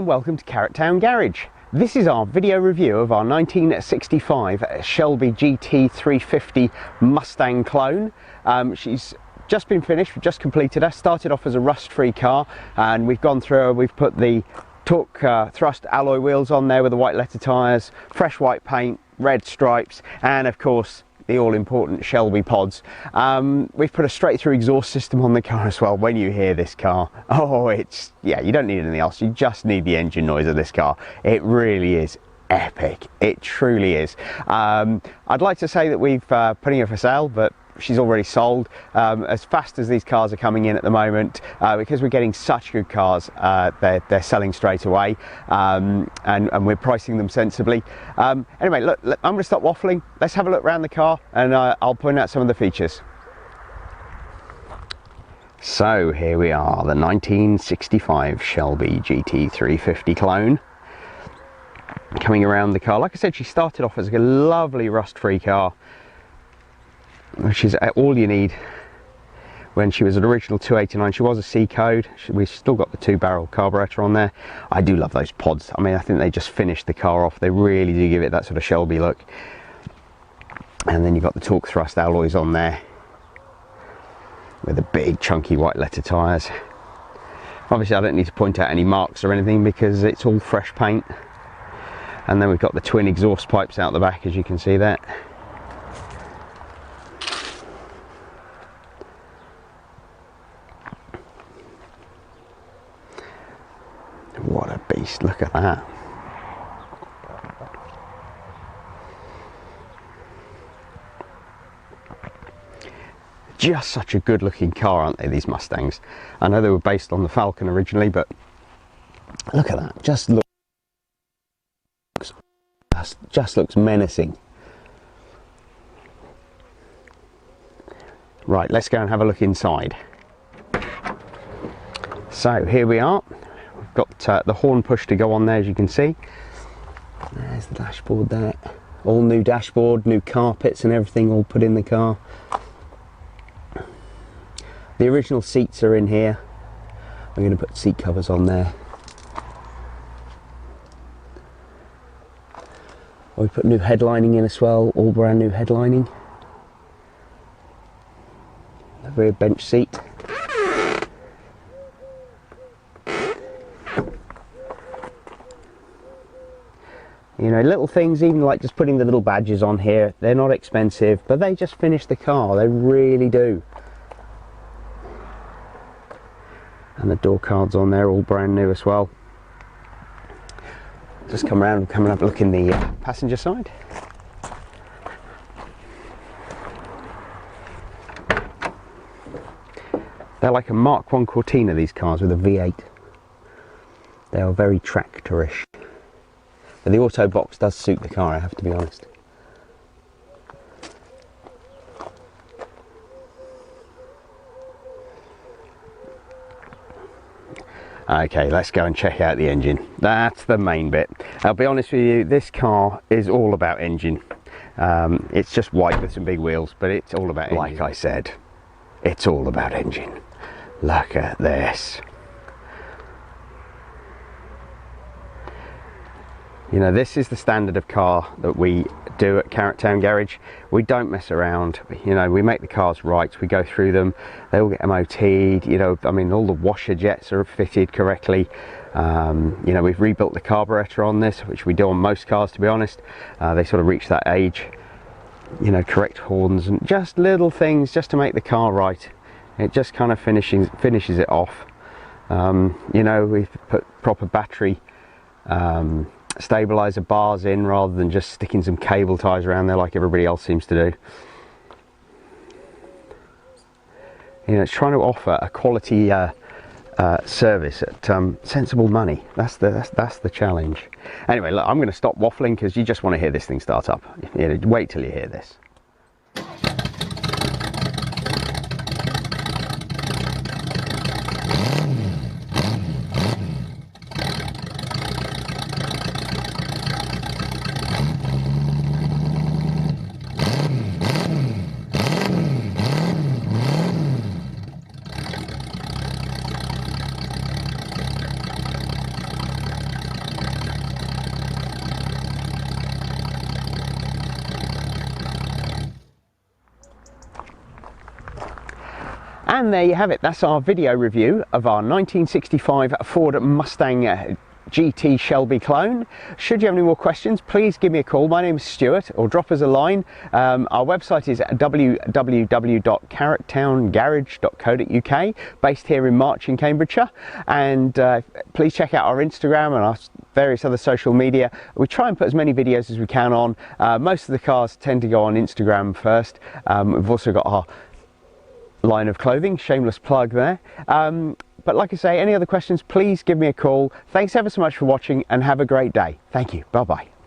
welcome to Carrot Town Garage. This is our video review of our 1965 Shelby GT 350 Mustang clone. She's just been finished, we've just completed her. Started off as a rust-free car, and we've gone through her. We've put the torque thrust alloy wheels on there with the white letter tyres, fresh white paint, red stripes, and of course the all-important Shelby pods. We've put a straight-through exhaust system on the car as well. When you hear this car, oh, yeah, you don't need anything else. You just need the engine noise of this car. It really is epic. It truly is. I'd like to say that we've putting her for sale, but she's already sold. As fast as these cars are coming in at the moment, because we're getting such good cars, they're selling straight away, and we're pricing them sensibly. Anyway, look, I'm going to stop waffling. Let's have a look around the car, and I'll point out some of the features. So here we are, the 1965 Shelby GT 350 clone. Coming around the car, like I said, she started off as a lovely rust-free car, which is all you need. When she was an original 289, she was a C code. We've still got the 2-barrel carburettor on there. I do love those pods. I mean, I think they just finished the car off. They really do give it that sort of Shelby look. And then you've got the torque thrust alloys on there with the big chunky white letter tyres. Obviously I don't need to point out any marks or anything because it's all fresh paint. And then we've got the twin exhaust pipes out the back, as you can see there. What a beast, look at that. Just such a good looking car, aren't they, these Mustangs? I know they were based on the Falcon originally, but look at that, just looks menacing. Right, let's go and have a look inside. So here we are. Got the horn push to go on there, as you can see. There's the dashboard there. All new dashboard, new carpets and everything all put in the car. The original seats are in here. I'm going to put seat covers on there. We put new headlining in as well, all brand new headlining. The rear bench seat. You know, little things, even like just putting the little badges on here, they're not expensive, but they just finish the car, they really do. And the door cards on there, all brand new as well. Just come around and coming up, look in the passenger side. They're like a Mark 1 Cortina, these cars, with a V8. They are very tractorish. But the auto box does suit the car, I have to be honest. Okay, let's go and check out the engine. That's the main bit. I'll be honest with you, this car is all about engine. It's just white with some big wheels, but it's all about engine. Like I said, it's all about engine. Look at this. You know, this is the standard of car that we do at Carrot Town Garage. We don't mess around. You know, we make the cars right. We go through them. They all get MOT'd. You know, I mean, all the washer jets are fitted correctly. You know, we've rebuilt the carburettor on this, which we do on most cars, to be honest. They sort of reach that age. You know, correct horns and just little things just to make the car right. It just kind of finishes it off. You know, we've put proper battery stabilizer bars in rather than just sticking some cable ties around there like everybody else seems to do. You know, it's trying to offer a quality service at sensible money. That's the challenge. Anyway, look, I'm going to stop waffling because you just want to hear this thing start up. You know, wait till you hear this. And there you have it. That's our video review of our 1965 Ford Mustang GT Shelby clone. Should you have any more questions, please give me a call. My name is Stuart, or drop us a line. Our website is www.carricktowngarage.co.uk, based here in March in Cambridgeshire. And please check out our Instagram and our various other social media. We try and put as many videos as we can on. Most of the cars tend to go on Instagram first. We've also got our line of clothing, shameless plug there. But like I say, any other questions, please give me a call. Thanks ever so much for watching and have a great day. Thank you. Bye-bye.